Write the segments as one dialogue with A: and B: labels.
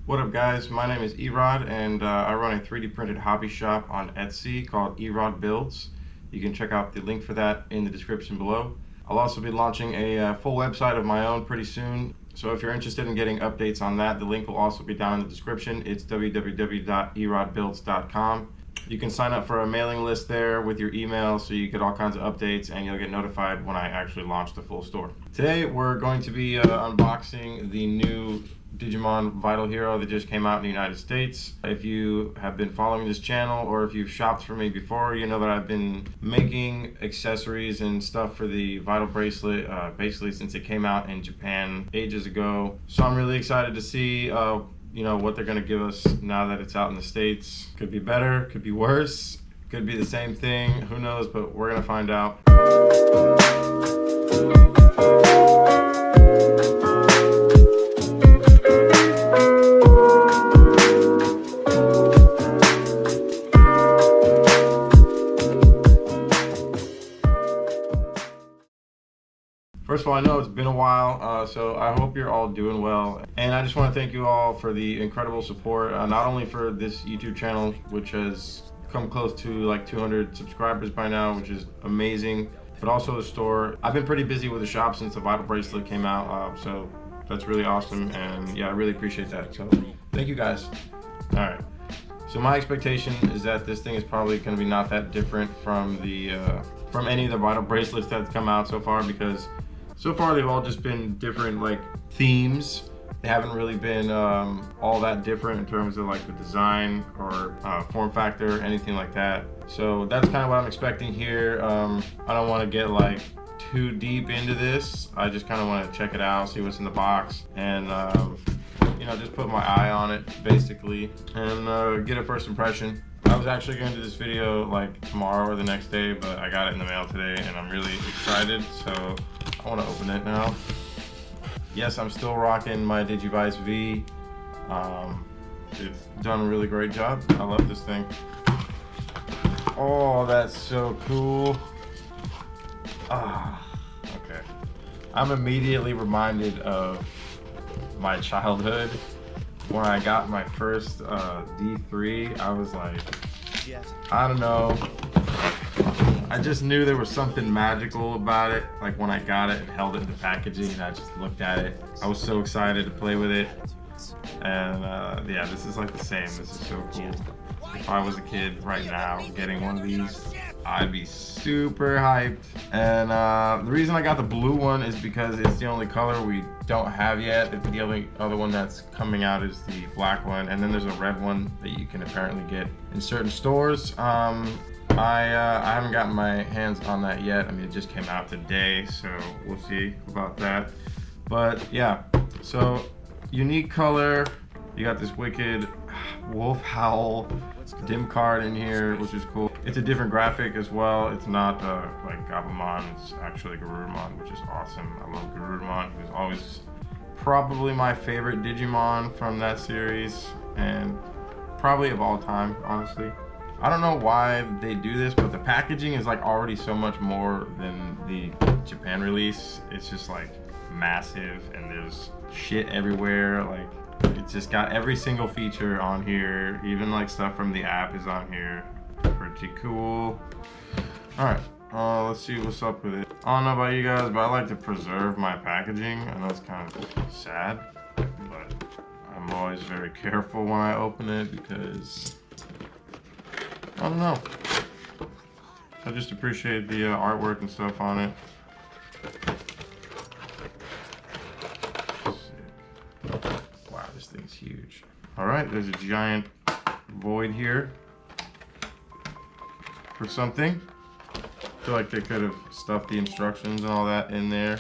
A: What up guys, my name is Erod and I run a 3D printed hobby shop on Etsy called Erod Builds. You can check out the link for that in the description below. I'll also be launching a full website of my own pretty soon. So if you're interested in getting updates on that, the link will also be down in the description. It's www.erodbuilds.com. You can sign up for a mailing list there with your email so you get all kinds of updates and you'll get notified when I actually launch the full store. Today we're going to be unboxing the new Digimon Vital Hero that just came out in the United States. If you have been following this channel or if you've shopped for me before, you know that I've been making accessories and stuff for the Vital bracelet basically since it came out in Japan ages ago. So I'm really excited to see what they're going to give us now that it's out in the States. Could be better, could be worse, could be the same thing, who knows, but we're going to find out. First of all, I know it's been a while, so I hope you're all doing well. And I just want to thank you all for the incredible support, not only for this YouTube channel, which has come close to like 200 subscribers by now, which is amazing, but also the store. I've been pretty busy with the shop since the Vital bracelet came out, so that's really awesome. And yeah, I really appreciate that. So thank you guys. All right. So my expectation is that this thing is probably going to be not that different from from any of the Vital bracelets that's come out so far, because so far they've all just been different like themes. They haven't really been all that different in terms of like the design or form factor, anything like that. So that's kind of what I'm expecting here. I don't want to get like too deep into this. I just kind of want to check it out, see what's in the box, and just put my eye on it basically and get a first impression. I was actually going to do this video like tomorrow or the next day, but I got it in the mail today and I'm really excited, so I want to open it now. Yes, I'm still rocking my Digivice V. It's done a really great job. I love this thing. Oh, that's so cool. Okay. I'm immediately reminded of my childhood. When I got my first D3, I was like, I don't know. I just knew there was something magical about it. Like when I got it and held it in the packaging and I just looked at it, I was so excited to play with it. And yeah, this is like the same. This is so cool. If I was a kid right now getting one of these, I'd be super hyped. And the reason I got the blue one is because it's the only color we don't have yet. The only other one that's coming out is the black one, and then there's a red one that you can apparently get in certain stores. I haven't gotten my hands on that yet. I mean, it just came out today, so we'll see about that. But yeah, so unique color. You got this wicked wolf howl dim card in here, which is cool. It's a different graphic as well. It's not like Gabumon, it's actually Garurumon, which is awesome. I love Garurumon. He was always probably my favorite Digimon from that series, and probably of all time, honestly. I don't know why they do this, but the packaging is like already so much more than the Japan release. It's just like massive and there's shit everywhere. Like it's just got every single feature on here. Even like stuff from the app is on here. Pretty cool. Alright, let's see what's up with it. I don't know about you guys, but I like to preserve my packaging. I know it's kind of sad, but I'm always very careful when I open it because I don't know. I just appreciate the artwork and stuff on it. Wow, this thing's huge. Alright, there's a giant void here for something. I feel like they could have stuffed the instructions and all that in there.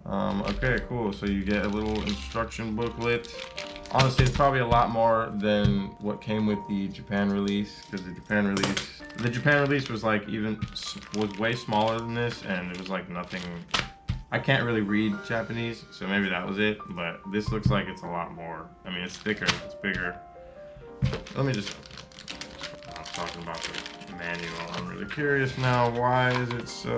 A: Okay, cool. So you get a little instruction booklet. Honestly, it's probably a lot more than what came with the Japan release, because the Japan release was like was way smaller than this, and it was like nothing. I can't really read Japanese, so maybe that was it, but this looks like it's a lot more. I mean, it's thicker, it's bigger. Let me just, I'm talking about the manual. I'm really curious now, why is it so,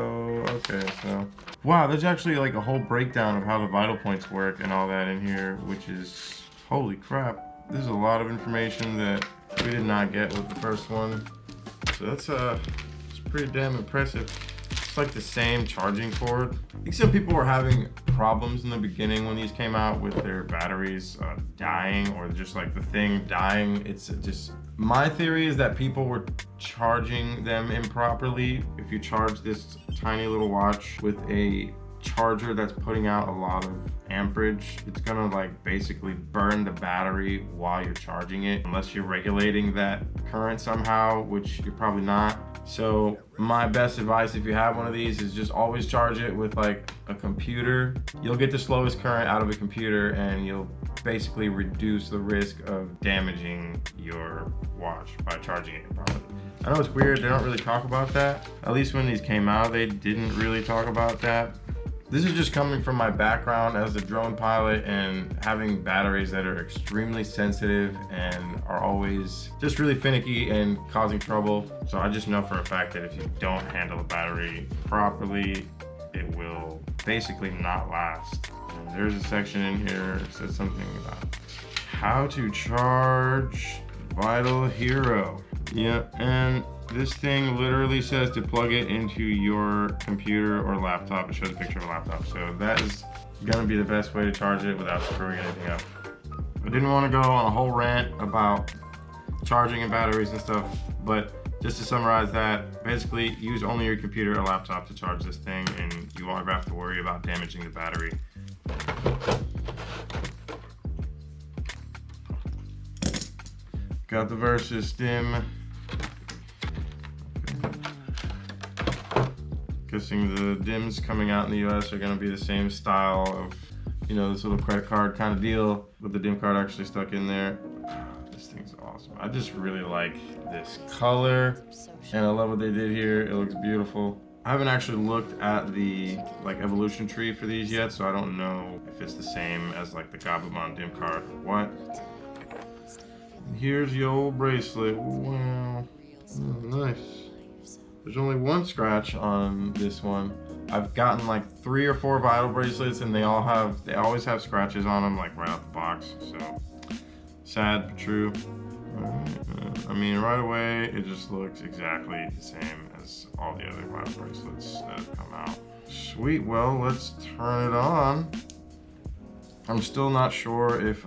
A: okay, so. Wow, there's actually like a whole breakdown of how the vital points work and all that in here, which is, holy crap. there's a lot of information that we did not get with the first one. So that's it's pretty damn impressive. It's like the same charging cord. I think some people were having problems in the beginning when these came out with their batteries dying, or just like the thing dying. It's just, my theory is that people were charging them improperly. If you charge this tiny little watch with a charger that's putting out a lot of amperage, it's gonna like basically burn the battery while you're charging it, unless you're regulating that current somehow, which you're probably not. So my best advice, if you have one of these, is just always charge it with like a computer. You'll get the slowest current out of a computer, and you'll basically reduce the risk of damaging your watch by charging it properly. I know it's weird, they don't really talk about that. At least when these came out, they didn't really talk about that. This is just coming from my background as a drone pilot and having batteries that are extremely sensitive and are always just really finicky and causing trouble. So I just know for a fact that if you don't handle a battery properly, it will basically not last. And there's a section in here that says something about how to charge Vital Hero. Yeah, and this thing literally says to plug it into your computer or laptop. It shows a picture of a laptop. So that is gonna be the best way to charge it without screwing anything up. I didn't want to go on a whole rant about charging and batteries and stuff, but just to summarize that, basically use only your computer or laptop to charge this thing, and you won't ever have to worry about damaging the battery. Got the Versus stim. Guessing the DIMMs coming out in the US are gonna be the same style of, you know, this little credit card kind of deal with the DIMM card actually stuck in there. This thing's awesome. I just really like this color, and I love what they did here. It looks beautiful. I haven't actually looked at the like evolution tree for these yet, so I don't know if it's the same as like the Gabumon DIMM card or what. And here's the old bracelet. Wow, oh, nice. There's only one scratch on this one. I've gotten like 3 or 4 Vital bracelets, and they always have scratches on them, like right out the box. So sad but true. I mean, right away it just looks exactly the same as all the other Vital bracelets that have come out. Sweet. Well, let's turn it on. I'm still not sure if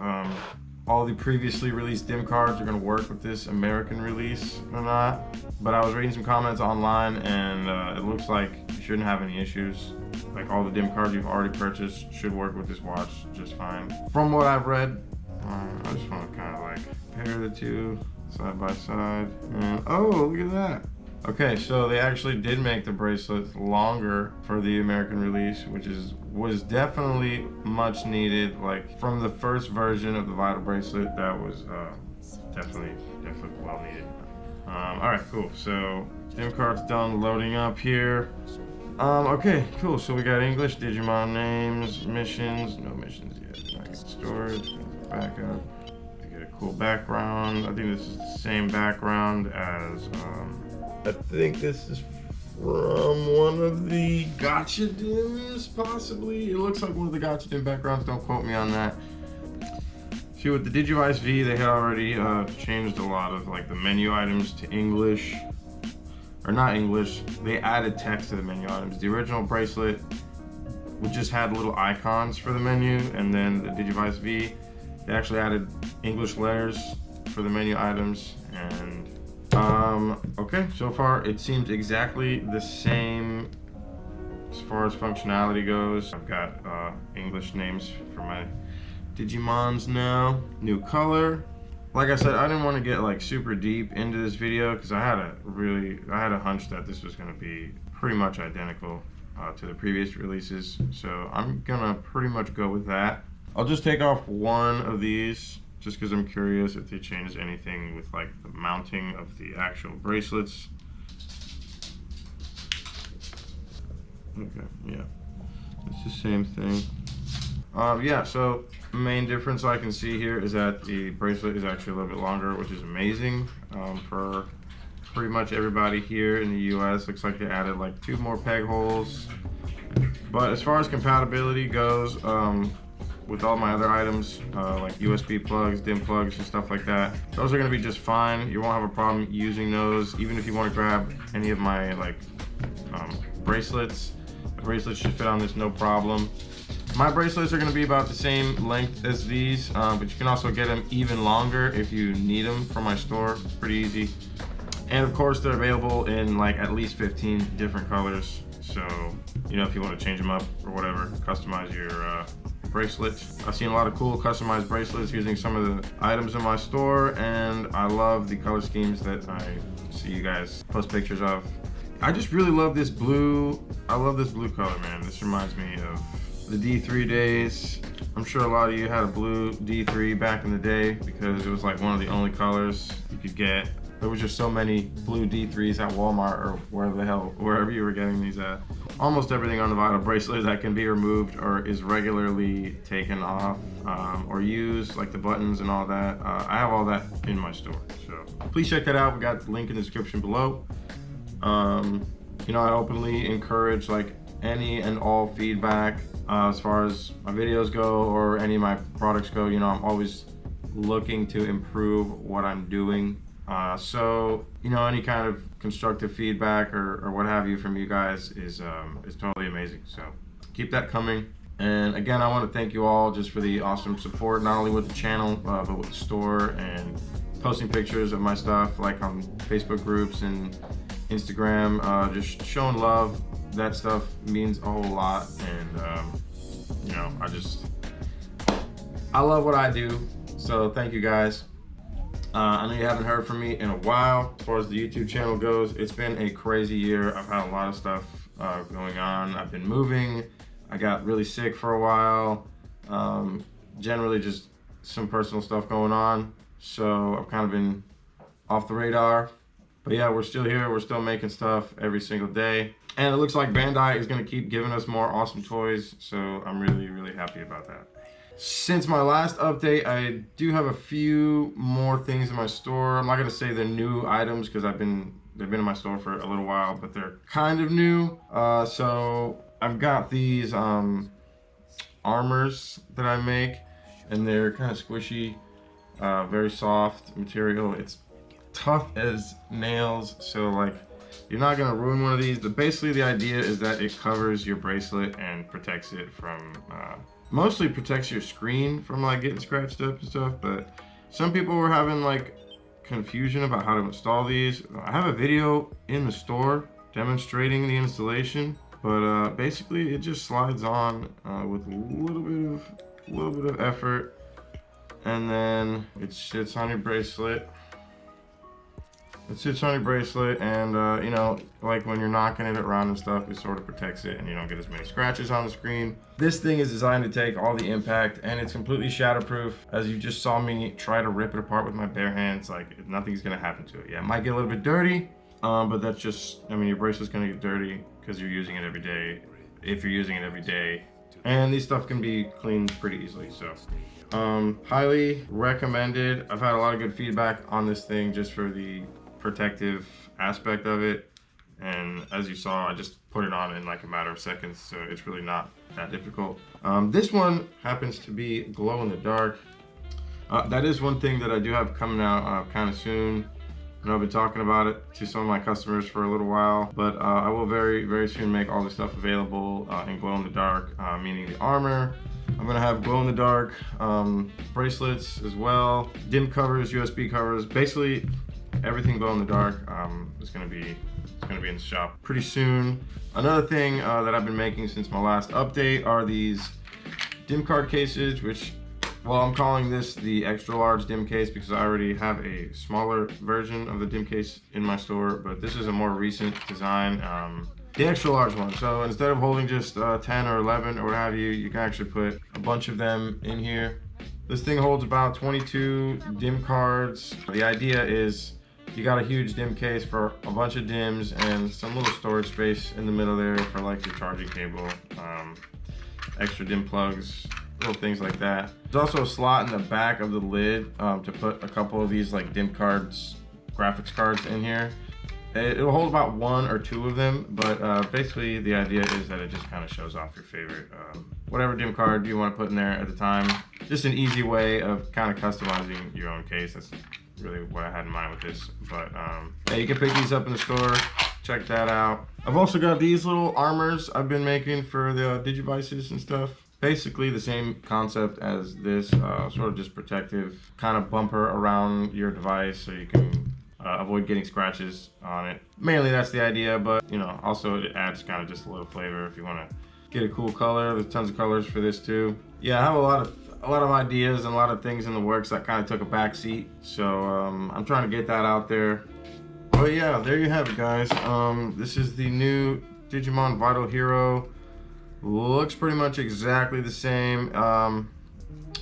A: all the previously released DIMM cards are going to work with this American release or not, but I was reading some comments online, and it looks like you shouldn't have any issues. Like, all the DIMM cards you've already purchased should work with this watch just fine. From what I've read, I just want to kind of like pair the two side by side, and oh, look at that. Okay, so they actually did make the bracelets longer for the American release, which was definitely much needed. Like, from the first version of the Vital bracelet, that was definitely well needed. All right, cool. So DIMM card's done loading up here. Okay, cool. So we got English, Digimon names, missions. No missions yet. Not get storage. Backup. To get a cool background. I think this is the same background as. I think this is from one of the Gotcha DIMMs, possibly. It looks like one of the Gotcha DIMM backgrounds. Don't quote me on that. See, with the Digivice V, they had already changed a lot of like the menu items to English, or not English. They added text to the menu items. The original bracelet, we just had little icons for the menu, and then the Digivice V, they actually added English letters for the menu items. And okay, so far it seems exactly the same as far as functionality goes. I've got English names for my Digimons now. New color. Like I said, I didn't want to get like super deep into this video because I had a hunch that this was going to be pretty much identical to the previous releases. So I'm gonna pretty much go with that. I'll just take off one of these, just because I'm curious if they changed anything with like the mounting of the actual bracelets. Okay, yeah, it's the same thing. Yeah, so main difference I can see here is that the bracelet is actually a little bit longer, which is amazing for pretty much everybody here in the US. Looks like they added like 2 more peg holes. But as far as compatibility goes, with all my other items, like USB plugs, DIM plugs, and stuff like that. Those are gonna be just fine. You won't have a problem using those. Even if you want to grab any of my like bracelets, the bracelets should fit on this no problem. My bracelets are going to be about the same length as these, but you can also get them even longer if you need them from my store. Pretty easy. And of course, they're available in like at least 15 different colors. So, you know, if you want to change them up or whatever, customize your bracelet. I've seen a lot of cool customized bracelets using some of the items in my store, and I love the color schemes that I see you guys post pictures of. I just really love this blue. I love this blue color, man. This reminds me of the D3 days. I'm sure a lot of you had a blue D3 back in the day because it was like one of the only colors you could get. There was just so many blue D3s at Walmart or wherever you were getting these at. Almost everything on the Vital bracelet that can be removed or is regularly taken off or used, like the buttons and all that. I have all that in my store, so please check that out. We got the link in the description below. You know, I openly encourage like any and all feedback as far as my videos go or any of my products go. You know, I'm always looking to improve what I'm doing. So, you know, any kind of constructive feedback or what have you from you guys is totally amazing. So keep that coming. And again, I want to thank you all just for the awesome support, not only with the channel, but with the store and posting pictures of my stuff, like on Facebook groups and Instagram, just showing love. That stuff means a whole lot. And, you know, I love what I do. So thank you guys. I know you haven't heard from me in a while. As far as the YouTube channel goes, it's been a crazy year. I've had a lot of stuff going on. I've been moving. I got really sick for a while. Generally just some personal stuff going on. So I've kind of been off the radar. But yeah, we're still here. We're still making stuff every single day. And it looks like Bandai is going to keep giving us more awesome toys. So I'm really, really happy about that. Since my last update, I do have a few more things in my store. I'm not gonna say they're new items because they've been in my store for a little while, but they're kind of new. So I've got these armors that I make, and they're kind of squishy, very soft material. It's tough as nails, so like you're not gonna ruin one of these. But basically, the idea is that it covers your bracelet and protects it from. Mostly protects your screen from like getting scratched up and stuff, but some people were having like confusion about how to install these. I have a video in the store demonstrating the installation, but basically it just slides on with a little bit of effort, and then it sits on your bracelet. It sits on your bracelet, and you know, like when you're knocking it around and stuff, it sort of protects it and you don't get as many scratches on the screen. This thing is designed to take all the impact, and it's completely shatterproof. As you just saw me try to rip it apart with my bare hands, like nothing's gonna happen to it. Yeah, it might get a little bit dirty, but that's just, I mean, your bracelet's gonna get dirty because you're using it every day, if you're using it every day. And these stuff can be cleaned pretty easily, so. Highly recommended. I've had a lot of good feedback on this thing just for the protective aspect of it, and as you saw, I just put it on in like a matter of seconds, so it's really not that difficult. This one happens to be glow in the dark. That is one thing that I do have coming out kind of soon. And I've been talking about it to some of my customers for a little while, but I will very, very soon make all this stuff available in glow in the dark, meaning the armor. I'm gonna have glow in the dark bracelets as well, DIM covers, USB covers, basically everything glow in the dark is gonna be in the shop pretty soon. Another thing that I've been making since my last update are these DIM card cases, which, well, I'm calling this the extra large DIM case because I already have a smaller version of the DIM case in my store, but this is a more recent design, the extra large one. So instead of holding just 10 or 11 or what have you, you can actually put a bunch of them in here. This thing holds about 22 DIM cards. The idea is you got a huge DIM case for a bunch of DIMs and some little storage space in the middle there for like your charging cable, extra DIM plugs, little things like that. There's also a slot in the back of the lid to put a couple of these like DIM cards, graphics cards in here. It'll hold about 1 or 2 of them, but basically the idea is that it just kind of shows off your favorite, whatever dim card you want to put in there at the time. Just an easy way of kind of customizing your own case. That's really what I had in mind with this. But yeah, you can pick these up in the store. Check that out. I've also got these little armors I've been making for the Digivices and stuff. Basically the same concept as this, sort of just protective kind of bumper around your device so you can avoid getting scratches on it. Mainly that's the idea, but you know, also it adds kind of just a little flavor if you want to get a cool color. There's tons of colors for this too. Yeah, I have a lot of ideas and a lot of things in the works that kind of took a back seat, so I'm trying to get that out there. But yeah, there you have it, guys. This is the new Digimon Vital Hero. Looks pretty much exactly the same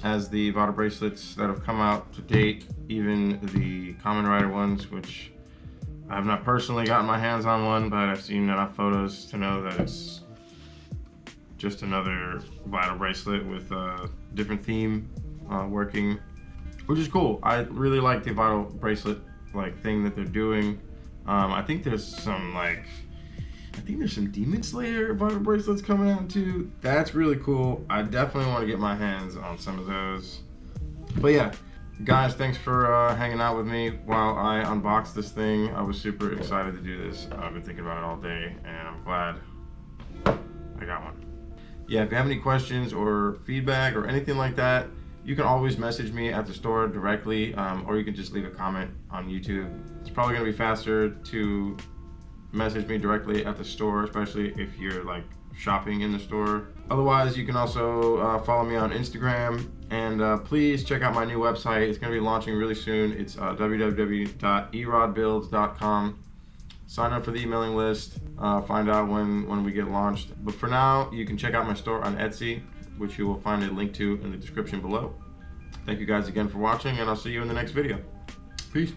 A: as the Vital bracelets that have come out to date, even the Kamen Rider ones, which I have not personally gotten my hands on one, but I've seen enough photos to know that it's just another Vital bracelet with a different theme working, which is cool. I really like the Vital bracelet thing that they're doing. I think there's some Demon Slayer Vital bracelets coming out too. That's really cool. I definitely want to get my hands on some of those. But yeah, guys, thanks for hanging out with me while I unbox this thing. I was super excited to do this. I've been thinking about it all day, and I'm glad I got one. Yeah, if you have any questions or feedback or anything like that, you can always message me at the store directly, or you can just leave a comment on YouTube. It's probably gonna be faster to message me directly at the store, especially if you're like shopping in the store. Otherwise, you can also follow me on Instagram, and please check out my new website. It's gonna be launching really soon. It's www.erodbuilds.com. Sign up for the emailing list, find out when we get launched. But for now, you can check out my store on Etsy, which you will find a link to in the description below. Thank you guys again for watching, and I'll see you in the next video. Peace.